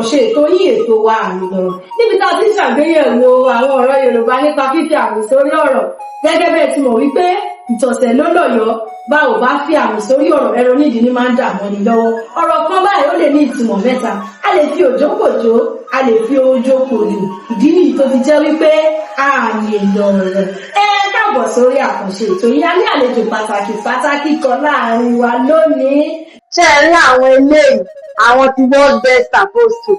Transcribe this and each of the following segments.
àkànṣe ètò yìí ètò wa àmì lọ́rọ̀ níbi tá a ti ṣàgbéyẹ̀wò àwọn ọ̀rọ̀ Yorùbá nípa fífi àmì sórí ọ̀rọ̀ gẹ́gẹ́ bẹ́ẹ̀ ti mọ̀ wípé ìtọ̀sẹ̀ ló lọ́yọ̀ọ́ bá ò bá fi àmì sórí ọ̀rọ̀ ẹ̀rọ nídìí ní máa ń dà mọ́ni lọ́wọ́ ọ̀rọ̀ kan báyìí ó lè ní ìtumọ̀ mẹ́ta a lè fi òjò kòjó a lè fi ojó kòjò ìdí nìyí tó fi jẹ́ wípé àmì lọ́rọ̀ káàbọ̀ sórí àkànṣe ètò yìí a ní àlejò pàtàkì kan láàrin wa lónìí. ṣé ẹ rí àwọn eléyìí àwọn tí world best apostle.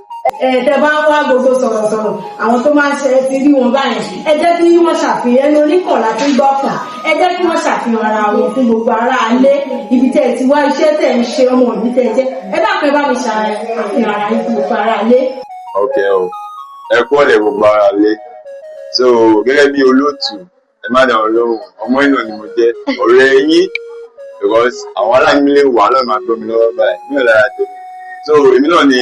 Tẹ bá ń wá gbogbo sọ̀rọ̀sọ̀rọ̀ àwọn tó máa ń ṣe ti rí wọn báyìí ẹ jẹ́ kí wọ́n ṣàfihàn ẹni oníkọ̀ọ́lá tó gbọ́kà ẹ jẹ́ kí wọ́n ṣàfihàn ara wọn fún gbogbo ará alé ibi tẹ́ ẹ ti wá iṣẹ́ tẹ́ ń ṣe ọmọ ìbí tẹ́ ẹ jẹ́ ẹ dákun ẹ bá mi ṣàfihàn ara yín fún gbogbo ará alé. Ok o ẹ kú ọ̀lẹ̀ gbogbo ará alé so gẹ́gẹ́ bí olóòtú ẹ má dáhùn lóhùn ọmọ ìnà ni mo jẹ́ ọ̀rẹ́ yín because àwọn aláìnílé wà lọ́nà máa gbọ́ mi lọ́wọ́ báyìí mi ò lára tó so èmi náà ni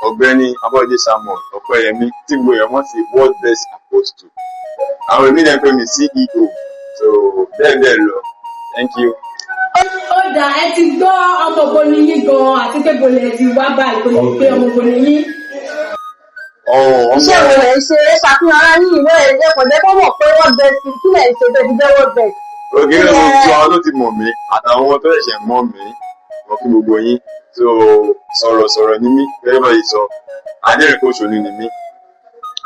ọ̀gbẹ́ni Abọ́dé Samuel Ọpẹ́yẹmí tí gbogbo èèyàn mọ̀ sí world best apostle àwọn èmi náà pè mí CEO so bẹ́ẹ̀ lọ thank you. ó dà ẹ ti gbọ́ ọmọ ògbóni yín gan àti pé bọ́lẹ̀ ẹ ti wá báyìí kò ní pé ọmọ ògbóni yín. iṣẹ́ wo lẹ̀ ń ṣe é ṣàfihàn ara yín ìwé ẹ̀jẹ̀ kò jẹ́ kó mọ̀ pé world best kí lẹ̀ ń ṣe bẹ́ẹ̀ ti jẹ́ world best. ògì ní gbogbo àwọn tó ti mọ̀ mí àtàwọn tó ṣẹ̀ṣẹ̀ mọ̀ mí wọ́n kí gbogbo yín so sọ̀rọ̀ ní mí gẹ́gẹ́ bá yìí sọ adẹ́rìnpòṣónú ni mí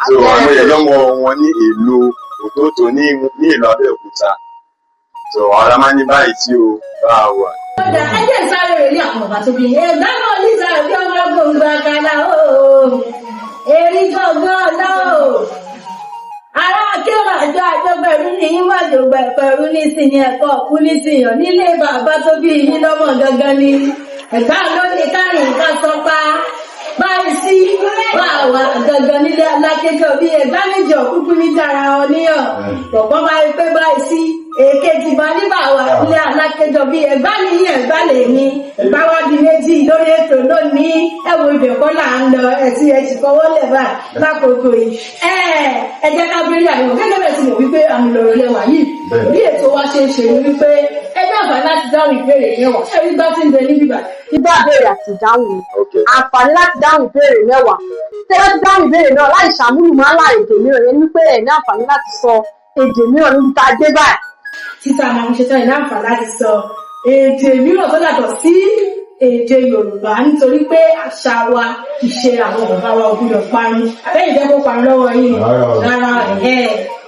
so àwọn èèyàn mọ wọn ní ìlú Òtótó ní ìlú Abẹ́òkúta so àwọn ará máa ń ní báyìí tí ó bá wà. ọ̀dà ẹjẹ́ ìsáré rẹ̀ ní àwọn bàbá tó bí ẹ̀gbá náà ní ìsáré bí ọmọ gbòǹgbò àkàlà ooo èrí gbọ̀ngàn lọ́wọ́ ará kí ó máa jọ àjọgbẹ̀rú ní ìwádìí nísìnyí ẹ̀kọ́ kú nísìnyàn nílé bàbá tó bí yín lọ́mọ gangan ni ẹ̀gbá lónìí kárìn nǹkan sọpá báyìí sí wà wà gangan nílé alákéjọ bí ẹ̀gbá méjì ọ̀kúkú ní tara ọ níyàn pọ̀pọ̀ báyìí pé báyìí sí èkejì bá nígbà wà nílé alákéjọ bí ẹ̀gbá nìyí ẹ̀gbá lè ní ẹ̀gbá wá di méjì lórí ètò lónìí ẹ̀wọ̀ ibẹ̀ kọ́ là ń lọ ẹ̀tí ẹ̀tì kọ́wọ́ lẹ̀ bá lákòókò yìí ẹ jẹ́ ká bẹ́rẹ̀ àyẹ̀wò gẹ́gẹ́ bẹ́ẹ̀ ti mọ̀ wípé àmì lọ̀rọ̀ lẹ́wà yìí bí ètò wa ṣe ń ṣe ni wípé ẹgbẹ́ àǹfààní láti dáhùn ìbéèrè mẹ́wàá ẹ̀rí bá ti ń bẹ níbí báyìí. Nígbà béèrè àti ìdáhùn àǹfààní láti dáhùn ìbéèrè mẹ́wàá tẹ́ bá ti dáhùn ìbéèrè náà láì ṣàmúlò máa ń la èdè mìíràn yẹn ní pé ẹ̀ ní àǹfààní láti sọ èdè mìíràn níbi tá a dé báyìí. títà máa ń ṣetán ní àǹfààní láti sọ èdè mìíràn tó yàtọ̀ sí èdè Yorùbá nítorí pé àṣà wa ìṣe àwọn bàbá wa ò gbọdọ̀ parun àbẹ́yìn jẹ́ kó parun lọ́wọ́ yín rárá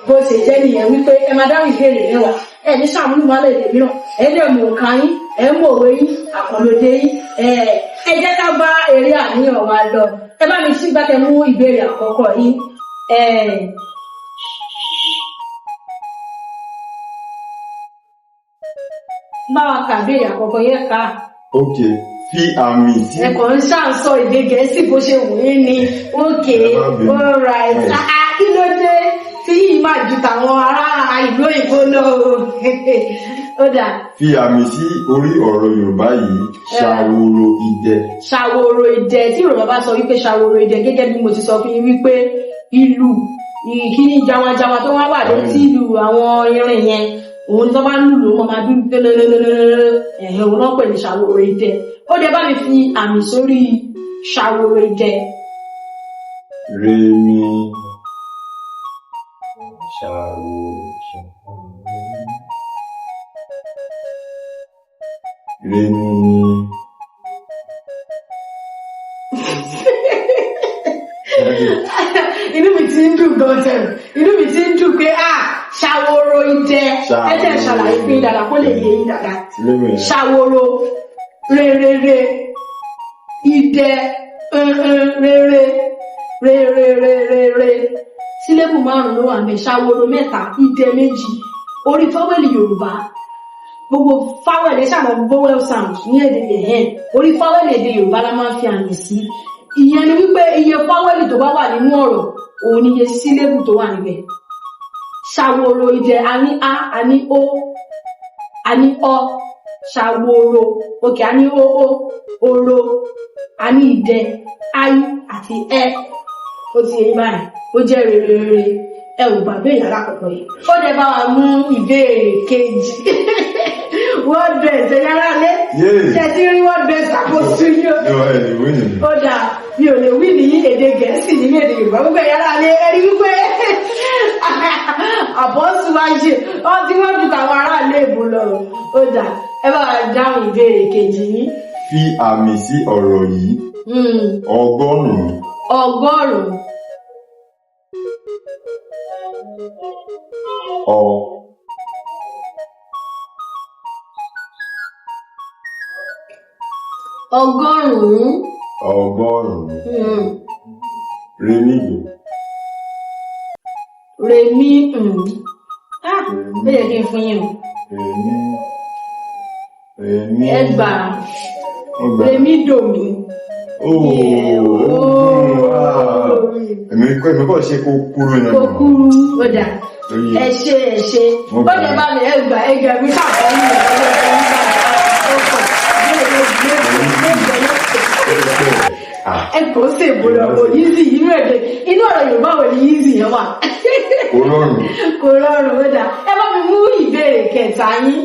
bó ṣe jẹ́ nìyẹn wípé ẹ máa dáhùn ìbéèrè mẹ́wàá ẹ ní sàmúlò máa lè dè mìíràn ẹ dẹ̀ mọ̀ ọ̀ka yín ẹ mọ̀ òwe yín àkọlódé yín ẹ jẹ́ ká bá eré àníyàn wa lọ ẹ bá mi sí gbàtẹ́ mú ìbéèrè àkọ́kọ́ yín. bá wa kà béèrè àkọ́kọ́ yẹn ká. ok fi àmì sí. ẹ̀kọ́ ń ṣàǹsọ èdè Gẹ̀ẹ́sì bó ṣe wù ú ní ok alright kí ló dé tí yìí máa ju tàwọn ará ìlú òyìnbó lọ ó dà. fi àmì sí orí ọ̀rọ̀ Yorùbá yìí ṣàwòrò idẹ. ṣàwòrò idẹ tí Yorùbá bá sọ wípé ṣàwòrò idẹ gẹ́gẹ́ bí mo ti sọ fún yín wípé ìlú ìkíní jawajawa tó wá wà létí ìlú àwọn irin yẹn òun tó bá ń lùlù wọn máa dún tẹ́lẹ̀lẹ́lẹ́lẹ́lẹ́ òun náà pè ní ṣàwòrò idẹ ó dẹ bá mi fi àmì sórí ṣàwòrò idẹ. Remi Remi inú mi ti ń dùn gan-an inú mi ti ń dùn pé ṣàwòrò idẹ ẹ jẹ́ ṣàlàyé pé dáadáa kó lè yé yín dáadáa ṣàwòrò rere idẹ rere sílébù márùn ló wà ní ṣàwòrò mẹ́ta idẹ méjì orí fáwẹ́lì Yorùbá gbogbo fáwẹ́lì ṣàmọ̀ vowel sound ní èdè yẹn orí fáwẹ́lì èdè Yorùbá la máa ń fi àmì sí ìyẹn ni wípé iye fáwẹ́lì tó bá wà nínú ọ̀rọ̀ òun ni iye sílébù tó wà níbẹ̀ ṣàwòrò idẹ a ní a a ní o a ní ọ ṣàwòrò òkè a ní o oro a ní idẹ ayi àti ẹ ó ti yẹ báyìí ó jẹ́ rere ẹ ò gbàgbé ìyàrá kọ̀ọ̀kan yìí ó dẹ̀ bá wa mú ìbéèrè kejì word dress yàrá lé ṣe ti rí word dress àkóso yóò ó dà mi ò lè wí ní èdè Gẹ̀ẹ́sì ní èdè Yorùbá gbogbo yàrá lé ẹni wípé àbọ̀sù wa ṣe ọ́ tí wọ́n ju tàwọn aráàlú èbó lọ ó dà ẹ bá wa dáhùn ìbéèrè kejì yín. Fi àmì sí ọ̀rọ̀ yìí. Ọgọ́rùn-ún. Ọgọ́rùn-ún. Ọgọ́rùn-ún. Ọgọ́rùn-ún. Remídò. Remi bẹ́ẹ̀ kí n fún yín o. Remi. Ẹgbà. Remídò mi. Èmi kọ́ ṣe kó kúrú náà. Kó kúrú ó dà. Ẹ ṣe. Ó dẹ̀ bá mi ẹgbà mi káàkiri ní ẹ kò ṣe ìbòlò kò yíṣì inú ọ̀rọ̀ Yorùbá wò ní yíṣì yẹn wà. Kò rọrùn ó dà. Ẹ bá mi mú ìbéèrè kẹta yín.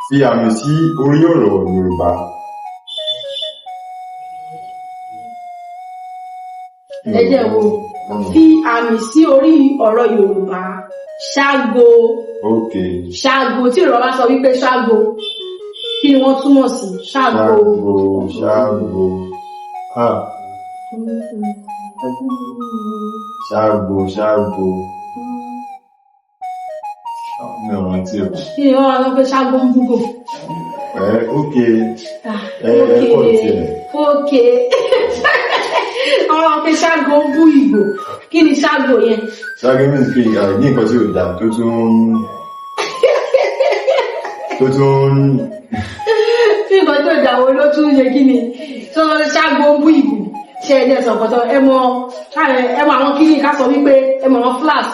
Fi àmì sí orí ọ̀rọ̀ Yorùbá. Ẹ jẹ́ wo. Fi àmì sí orí ọ̀rọ̀ Yorùbá. Ṣágo. Ṣágo tí ìrọ̀ bá sọ wípé ṣágo. Kí ni wọ́n túmọ̀ sí? Ṣágo. Ṣágo. Mi ò rántí o. Kí ni wọ́n wá lọ pé ṣágo ń búgò? Àwọn ọmọ pé ṣágo ń bú ìgbò. Kí ni ṣágo yẹn? Ṣágo mi ní nǹkan tí ò dá tó tún tí nǹkan tó ìdàwó ló tún yẹ kí ni tó ṣágo ń bú ìgbò ṣe ẹ̀jẹ̀ sọ̀kọ̀tọ̀ ẹ mọ àwọn kíní ká sọ wípé ẹ mọ àwọn flask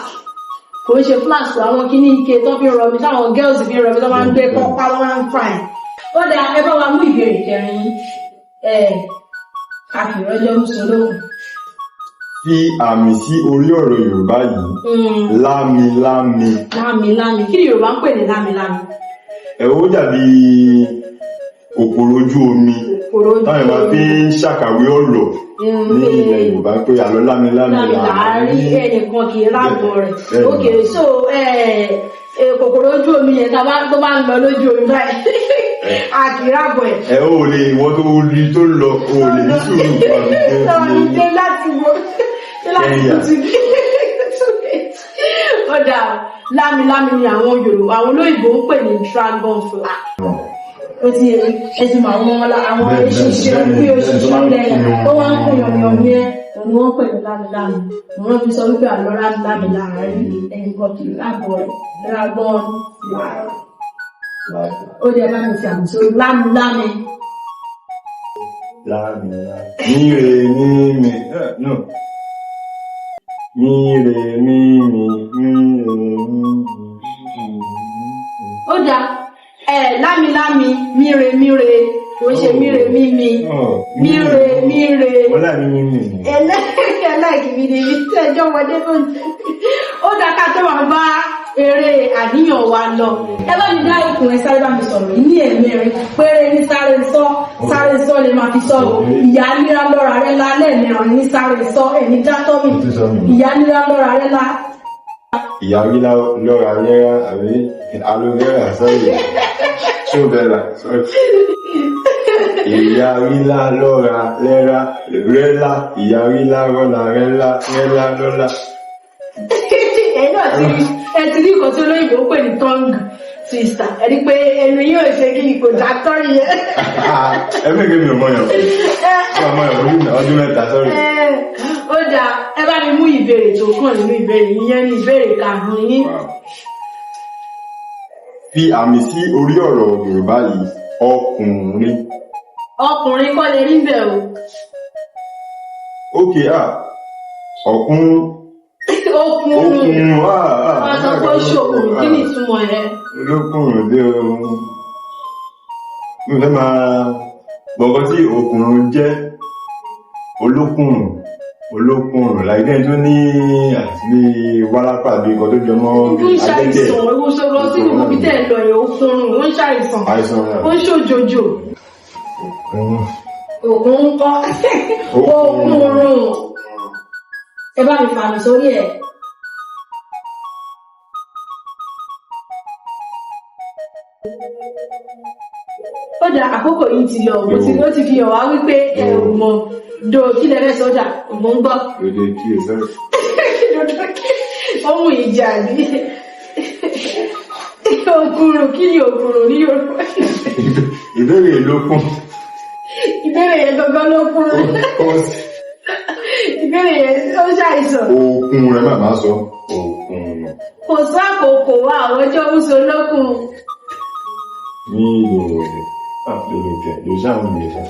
kò ń ṣe flask àwọn kíní ike tó fi rọmi táwọn girls fi rọmi tó máa ń gbé kọ́pá ló máa ń fry ó dà ẹ bá wa mú ìbéèrè kẹrin àkìrọ́jọ́ mùsùlùmí. Fi àmì sí orí ọ̀rọ̀ Yorùbá yìí. Lámilámi. Lámilámi. Kí ni Yorùbá ń pè ní lámilámi? Ó dàbí kòkòrò ojú omi. Táwọn ìwà fi ń ṣàkàwé ọ̀rọ̀ ní ilẹ̀ Yorùbá pé àlọ́ lámilámi láàárí ẹnìkan kì í láàbọ̀ rẹ̀. Ok, so kòkòrò ojú omi yẹn tó bá ń lọ lójú omi báyìí a kì í rábọ̀ ẹ̀. Ò lè wọ́n tó rí tó lọ ò lè ní sùúrù dé láti wo láti tuntun ó dà lámilámi ni àwọn Yorùbá àwọn olóyìnbó ń pè ní dragonfly. Ó ti ẹ̀sìn àwọn eṣiṣẹ́ bí oṣiṣẹ́ lẹ́yìn tó wá ń pè yọ̀nyọ̀n yẹn ni wọ́n pè ní lámilámi. Wọ́n fi sọ wípé àlọ́ lámilámi láàárín ẹnìkan kì í láàbọ̀ rẹ̀ dragonfly. Ó dẹ̀ láti fi àmì sórí lámilámi. Ó dà lámilámi mire kò ṣe mire mímí mire ẹlẹ́kìmí ni tí ẹjọ́ wọlé tó ń jẹ́. Ó dà ká tó wà bá eré àníyàn wa lọ. Ẹ bá mi dá ikùn ẹ sáré bá mi sọ̀rọ̀ ní ẹ̀mẹ́rin péré ní sáré sọ lè máa fi sọ̀rọ̀. Ìyá nira lọ́ra rẹ̀ lá lẹ́ẹ̀mẹ́rin ní sáré sọ ẹ̀ní dátọ́mì. Ìyá nira lọ́ra rẹ̀ lá. Ìyá nira lọ́ra rẹ̀ àbí aloe vera sọ́ọ̀rì ṣó bẹ̀rẹ̀ sọ́ọ̀rì. Ìyá nira lọ́ra rẹ́lá ìyá nira lọ́ra rẹ́lá lọ́la. Ẹ ti rí nǹkan tí olóyìnbó pè ní tongue twister ẹ rí pé ẹnu yóò ṣe kí ni kò já tọ́rì yẹn. Ẹ mẹ́rin mi ò mọ̀ yàn ọdún mẹ́ta sọ́rí. Ó dà ẹ bá mi mú ìbéèrè tó kàn nínú ìbéèrè yẹn ní ìbéèrè karùn-ún yín. Fi àmì sí orí ọ̀rọ̀ Yorùbá yìí ọkùnrin. Ọkùnrin kọ́ lè rí bẹ́ẹ̀ o. Ok, ọkùn. Okùnrin. Wọ́n sọ pé ó ṣòkùnrin, kí ni ìtumọ̀ ẹ̀? Olókùnrin dé ohun. Mo fẹ́ máa gbọ́gbọ́ tí òkùnrin jẹ́ olókùnrin olókun ọ̀rọ̀ láìpẹ́ tó ní àti wárápà bí nǹkan tó jọ mọ́ Ó ń ṣàìsàn, ewu sọ̀rọ̀ sí gbogbo bí tẹ̀ lọ yẹn, ó kúrun, ó ń ṣàìsàn, ó ń ṣòjòjò. Òkun ń kọ́, òkúrun. Ẹ bá mi fàmì sórí ẹ̀. Ó dà àkókò yìí ti lọ, ó ti fi hàn wá wípé ẹ ò mọ̀ do kí lẹ fẹ́ sọ́jà, mo ń gbọ́. Èdè kí ẹ sẹ́rẹ̀. Ohun ìjà ní òkúrò, kí ni òkúrò ní Yorùbá? Ìbéèrè lókun. Ìbéèrè yẹn gangan ló kúrò. Ìbéèrè yẹn ó ṣàìsàn. Òkun rẹ̀ máa máa sọ. Òkun. Kò sákòókò wá àwọn ọjọ́ oúnjẹ olókun. Ní ìlú àpèlèkẹ̀ ló sáwọn ilé fún.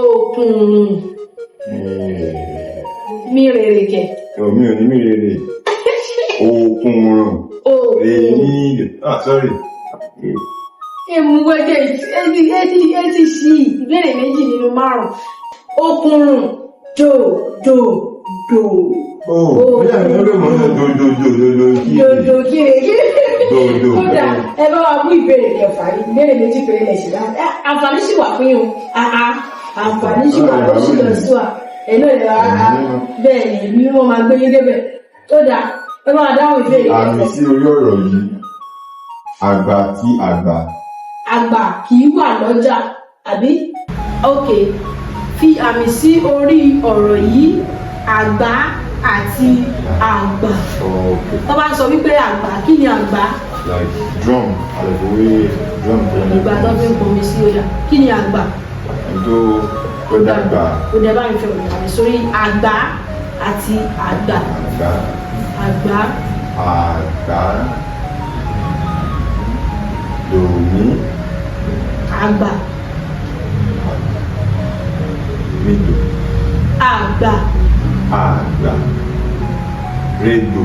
Òkun. Mi rèrè kẹ̀. Omi ò ní mí rere. Òkun rùn. Òkun. Èyí sorry. Èmú wẹ́gẹ̀ ẹ ti ṣí ìbéèrè méjì nínú márùn-ún. Òkun do. Bí àwọn ọmọdé mọ̀ ní Dodo kí. Dodo. Kódà ẹ bá wa mú ìbéèrè kẹfà yìí, ìbéèrè méjì péré lẹ̀ sí láti. Àǹfààní sì wà fún yín o. Àǹfààní sì wà lọ́sí lọ sí wa. Ẹ̀nà ìlọ bẹ́ẹ̀ ni wọ́n máa gbé yín débẹ̀. Kódà ẹ bá wa dáhùn ìbéèrè kẹfà. Àmì sí orí ọ̀rọ̀ yìí. Àgbà tí àgbà. Àgbà kì í wà lọ́jà, àbí? Ok, fi àmì sí orí ọ̀rọ̀ yìí, àgbà àti àgbà. Tó bá ń sọ wípé àgbà, kí ni àgbà? Like drum, àlẹ́kọ̀wé drum. Ìgbà tó fi ń pọnmi sí ọjà, kí ni àgbà? Tó dàgbà. Ó dẹ̀ bá mi fẹ́ òní àmì sórí àgbà àti àgbà. Àgbà. Lòmí. Àgbà. Rédò. Àgbà. Rédò.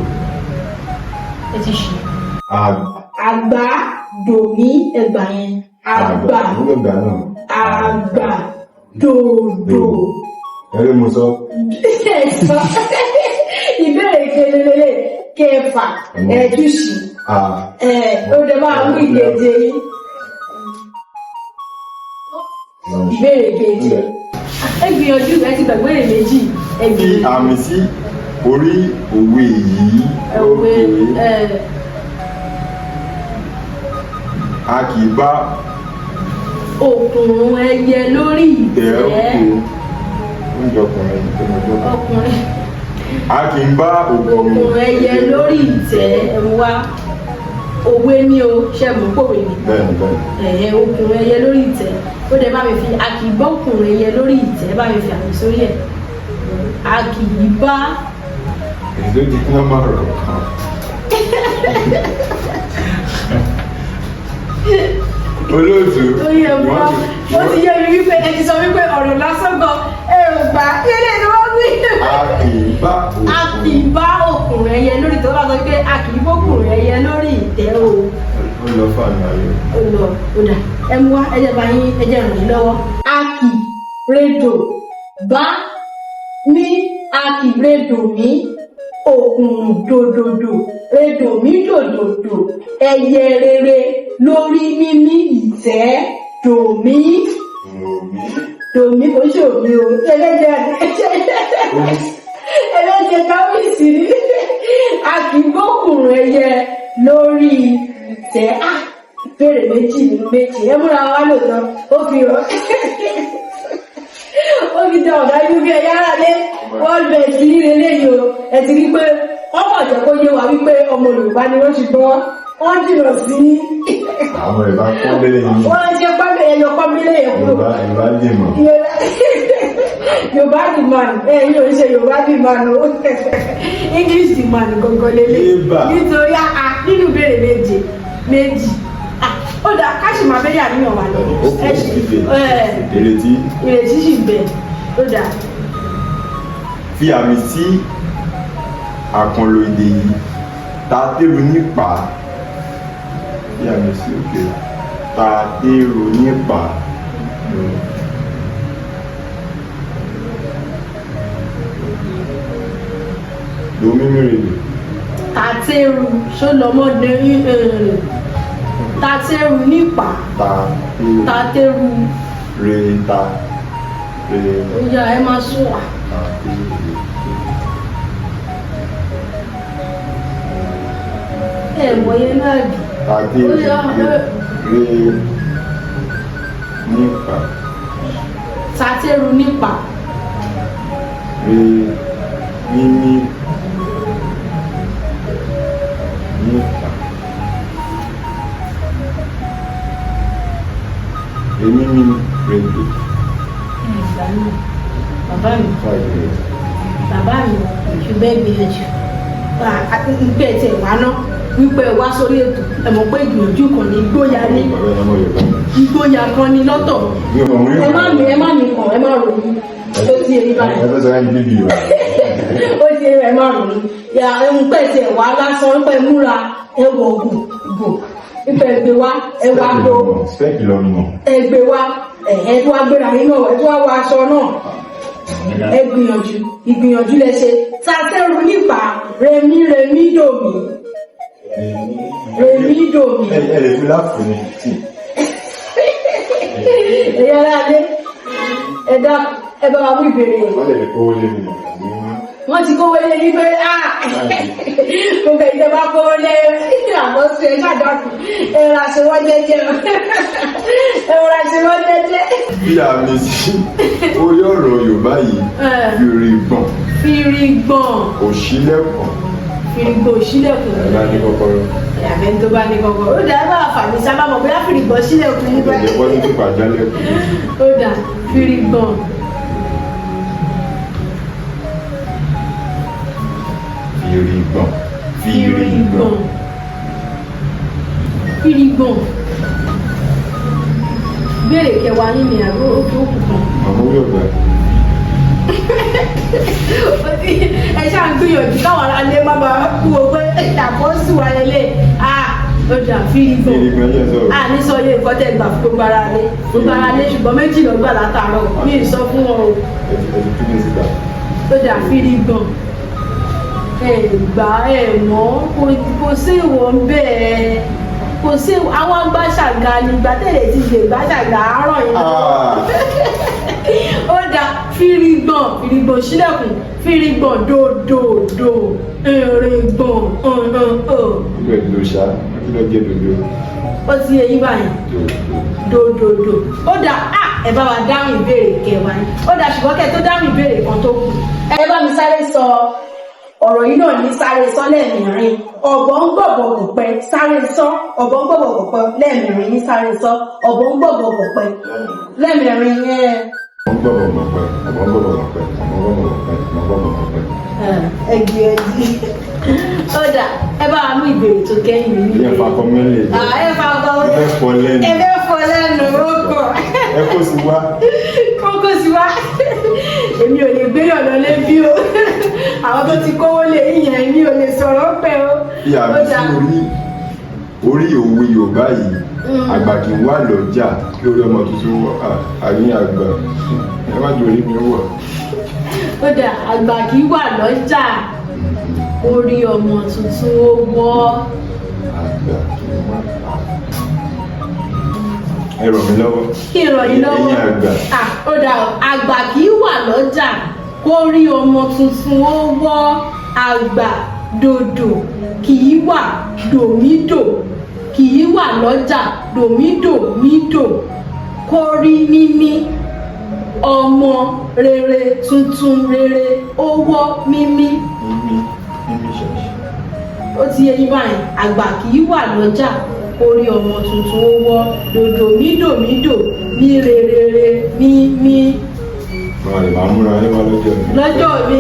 Ẹ ti ṣe. Àgbà. Dòmí ẹgbà yẹn. Àgbà. Àgbà. Dòdò. Ẹ̀rí mo sọ. Ìbéèrè kelelele kẹfà ẹ̀ẹ́dùsì. Ó dẹ̀ máa mú ìdíje yìí. Ìbéèrè kejì. Ẹ gbìyànjú ẹ ti gbàgbé èrè méjì. Fi àmì sí orí òwe yìí. Òwe a kì í bá òkùnrùn ẹyẹ lórí ìtẹ́. Oúnjẹ ọkùnrin tó mọ ọjọ́. Ọkùnrin. A kì í bá Òkùnrùn ẹyẹ lórí ìtẹ́ ẹ̀mú wá. Òwe ni o, ṣe mú pòwe ni. Bẹ́ẹ̀ni. Òkùnrùn ẹyẹ lórí ìtẹ́. Ó dẹ̀ bá mi fi a kì í bá òkùnrùn ẹyẹ lórí ìtẹ́ bá mi fi àmì sórí ẹ̀. A kì í bá. Èdè ti kí wọ́n máa rọ̀ kan. Olóòtú. Ó ti yẹ mi wípé ẹ ti sọ wípé ọ̀rọ̀ lásán gan ẹ ò gbà kílè ni wọ́n wí. A kì í bá òkùnrùn ẹyẹ lórí ìtẹ́. Ó bá sọ pé a kì í bá òkùnrùn ẹyẹ lórí ìtẹ́ o. Ó lọ fún àmì ayé. Ó lọ, ó dà. Ẹ mú wá ẹjẹ bá yín ẹjẹ ràn yín lọ́wọ́. A kì rédò bá ní a kì rédò mí. Òkùnrùn dòdòdò rédò mí dòdòdò ẹyẹ rere lórí mímí ìtẹ́ dòmí. Dòmí kò ṣe òmí o. Ẹlẹ́jẹ̀ káwíìsì rí. A kì í gbókùnrùn ẹyẹ lórí ìtẹ́. Ìbéèrè méjì nínú méjì. Ẹ múra wá lòótọ́. Ó fi hàn. Ó fi jẹ ọ̀dà inú bí ẹ̀yà ara lé. Wọ́n bẹ̀ sí ní eléyìí o. Ẹ ti rí pé wọ́n pọ̀ jẹ́ kó yé wa wípé ọmọ Yorùbá ni wọ́n ṣùgbọ́n wọ́n jìnnà sí. Àwọn ìbá pọ́nbélé yìí. Wọ́n ṣe pọ́nbélé yẹn lọ pọ́nbélé yẹn kúrò. Ìbá dì mọ̀. Yorùbá di man ẹ̀yin ò ṣe Yorùbá di man o. English di man gangan lélẹ̀. Nítorí nínú ìbéèrè méjì. Ó dá káṣí máa bẹ́rẹ̀ àníyàn wà lọ. Ìrètí sì bẹ̀. Ó dá. Fi àmì sí àkànlò èdè yìí. Ta tèrò nípa. Fi àmì sí òkè. Ta tèrò nípa. Domi mi rè. Tàtẹ́rù ṣó lọ́mọdé tàtẹ́rù nípa. Tàtẹ́rù. Re ta. Re. Ó yá ẹ máa sún wa. Mọ̀ yẹn náà bì. Tàtẹ́rù. Re. Nípa. Tàtẹ́rù nípa. Re. Mímí. Nípa. Èmi mi rèé. Bàbá mi ṣùgbọ́n ìgbìyànjú nípa ẹ̀tẹ̀ wá ná wípé wá sórí ètò ẹ̀mọ̀ pé ìgbìyànjú kan ní ìgbóyà ní ìgbóyà kan ní lọ́tọ̀. Ẹ má mi kàn ẹ má rò ní ó ti èyí báyìí. Ẹ fẹ́ sọ ẹ́ bíbí o. Ó ti èyí ẹ má rò ní yà nípa ẹ̀tẹ̀ wá lásán nípa ìmúra ẹ̀wọ̀ ògùn nípa ẹgbẹ́ wa ẹwà gbó ẹgbẹ́ wa ẹ̀ẹ́dú agbéra nínú ẹ̀dú àwọn aṣọ náà ẹ ìgbìyànjú lẹ ṣe Tàtẹ́rù nípa rèmí dòmí. Ẹ lè fi láàfù ní tí. Ẹ̀yà aládé ẹ̀dá ẹ bá wa mú ìbéèrè yẹn. Wọ́n lè fi kówó lé mi. Wọ́n ti kówó lé ní pé gbogbo ìjọba kówó lé àmọ́ sí ẹ ṣàdọ́kù ẹ̀rọ àṣewọ́ jẹ́jẹ́. Bí àmì sí orí ọ̀rọ̀ Yorùbá yìí fìrìgbọ̀n òṣìlẹ̀kùn. Fìrìgbọ̀n òṣìlẹ̀kùn. Ẹ̀rọ ní kọ́kọ́rọ́. Àbẹ̀ tó bá ní kọ́kọ́rọ́. Ó dà bá àfàmì sábà mọ̀ bóyá fìrìgbọ̀n sílẹ̀kùn nígbà. Ìjẹ́pọ̀ ní pípa jálẹ̀kùn. Ó dà fìrìgbọ̀n. Fìrìgbọ̀n. Béèrè kẹwàá nínú ìyàwó ojú òkú kan. Àwọn yóò bẹ̀. Ẹ ṣáà ń gbìyànjú káwọn ará lé má bàa kú o pé àkọ́sù wa lélẹ̀. Ó dà fìrìgbọ̀n. Ní sọ yé nǹkan tẹ̀ gbà fún gbogbo ara lé. Gbogbo ara lé ṣùgbọ́n méjì ló gbà látàárọ̀. Mi ì sọ fún wọn o. Ó dà fìrìgbọ̀n. Ẹ̀gbá ẹ̀mọ́ kò sí ìwọ̀n bẹ́ẹ̀. Kò sí àwọn agbáṣàgà nígbà tẹ̀lé ti lè gbáṣàgà àárọ̀ yìí. Ó dà fìrìgbọ̀n sílẹ̀kùn fìrìgbọ̀n dòdòdò èrègbọ̀n Ìgbẹ́ ló ṣá kí ló jẹ́ dòdò. Ó ti yẹ yín báyìí dòdòdò. Ó dà ẹ bá wa dáhùn ìbéèrè kẹwàá yín. Ó dà ṣùgbọ́n kẹ́ tó dáhùn ìbéèrè kan tó kù. Ẹ bá mi sáré sọ ọ̀rọ̀ yìí náà ní sáré sọ lẹ́ẹ̀mẹrin ọ̀bọ̀ ń gbọ̀gbọ̀ kò pẹ́ sáré sọ ọ̀bọ̀ ń gbọ̀gbọ̀ kò pẹ́ lẹ́ẹ̀mẹrin ní sáré sọ ọ̀bọ̀ ń gbọ̀gbọ̀ kò pẹ́ lẹ́ẹ̀mẹrin yẹn. Ẹgbẹ́ ó dà ẹ bá wa mú ìbéèrè tó kẹ́yìn mi nílé. Ẹ fà kọ́ mẹ́lẹ̀. Ẹ fà kọ́ lẹ́nu. Ẹ fọ́ lẹ́nu rọ́kọ̀. Ẹ kó sí wá. Kókó sí wá. Èmi ò lè gbéyàn lọ lébí o. Àwọn tó ti kówó lé yìnyẹn èmi ò lè sọ̀rọ̀ pẹ́ o. Bí àmì sí orí òwe Yorùbá yìí àgbà kì í wà lọ́jà kí orí ọmọ tuntun wọ àyín àgbà ẹ má jòrí mi wọ̀. Ó dà àgbà kì í wà lọ́jà orí ọmọ tuntun ó wọ́. Àgbà kì í wà. Ẹ ràn mí lọ́wọ́. Kí n ràn yín lọ́wọ́. Ẹ̀yin àgbà. Ó dà àgbà kì í wà lọ́jà kórí ọmọ tuntun ó wọ́. Àgbà dòdò kì í wà dòmídò kì í wà lọ́jà dòmídò mídò kórí mímí ọmọ rere tuntun rere ó wọ́ mímí. Mímí ṣọ̀ṣì. Ó ti yé yín báyìí àgbà kì í wà lọ́jà orí ọmọ tuntun ó wọ́ dòdò mídòmídò ní rere mímí. Wọ́n lè máa múra ẹ wá lọ́jọ́ mi. Lọ́jọ́ mi.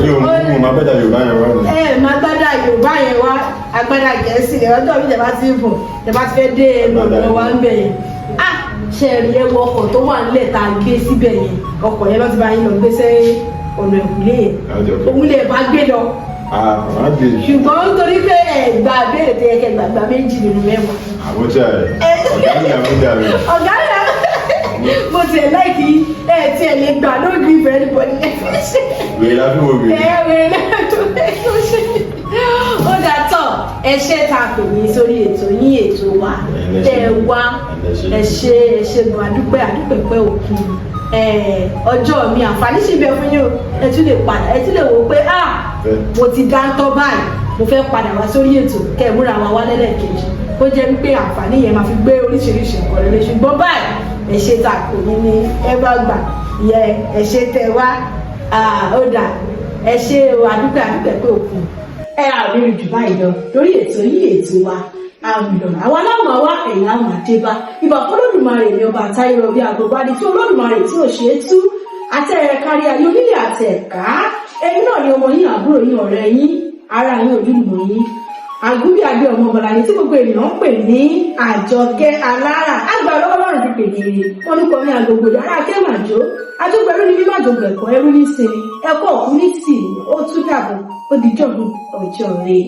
Mi ò mú máa gbádà Yorùbá yẹn wá ni. Máa gbádà Yorùbá yẹn wá agbádà Gẹ̀ẹ́sì rẹ̀ ọjọ́ mi tẹ̀bá ti bọ̀ tẹ̀bá ti fẹ́ dé ẹnu ọ̀nà wa ń bẹ̀ yẹn. Ṣe rí ẹwọ ọkọ̀ tó wà nílẹ̀ tá a gbé síbẹ̀ yẹn ọkọ̀ yẹn lọ́ti bá yín lọ gbé sẹ́yìn ọ̀nà ìkúlé yẹn. Òun lè bá gbé lọ. Ṣùgbọ́n nítorí pé ẹ̀gbà béèrè tó yẹ kẹ́ gbàgbà méjì nínú mẹ́wàá. Àbújá rẹ̀ ọ̀gá ni àbújá rẹ̀. Ọ̀gá rẹ̀. mo tiẹ̀ láìkí tí ẹ lè gbà no gree for anybody. wèrè la fi wo wèrè. wèrè náà tó ṣe. ó dà tọ̀ ẹ ṣe tá a pè ní sórí ètò yín ètò wa tẹ wá ẹ ṣe gan adúpẹ́ pẹ́ òkun ọjọ́ mi àǹfààní sì bẹ fún yín o ẹ tún lè padà ẹ tún lè wò ó pé mo ti dáńtọ́ báyìí mo fẹ́ padà wá sórí ètò kẹ́ ẹ̀ múra wa wá lẹ́lẹ́kejì ó jẹ́ wípé àǹfààní yẹn máa fi gbé oríṣiríṣi nǹkan rere ṣùgbọ́n báyìí ẹ ṣe tá a kò ní ẹ bá gbà yẹ ẹ ṣe tẹ wá ó dà ẹ ṣe adúpẹ́ pé òkun ẹ àrírí jù báyìí lọ lórí ètò yìí ètò wa àmìlọ́nà àwọn aláwọ̀ wá ẹ̀yìn àwọn àdébá ìbà Olódùmarè ní ọba táyọ̀ bí agbègbè adé tí Olódùmarè tí ò ṣe é tú àtẹ̀rẹ̀ kárí ayé onílé àtẹ̀ká ẹni náà ni ọmọ yín àbúrò yín ọ̀rẹ́ yín ara yín ojúlùmọ̀ yín àgúbí àgbẹ̀ ọmọ ọmọlàyé tí gbogbo ènìyàn ń pè ní Àjọkẹ́ Alára àgbà lọ́wọ́lọ́rùn ti pè ní wọn ní kọrin àgbègbè yàrá akẹ́màjò àjọgbẹ̀rún ní mímájọgbẹ̀kọ ẹrú ní sinmi ẹ̀kọ́ òkú ní tì ó tún dàbọ̀ ó dijọ́ ọjọ́ rẹ̀.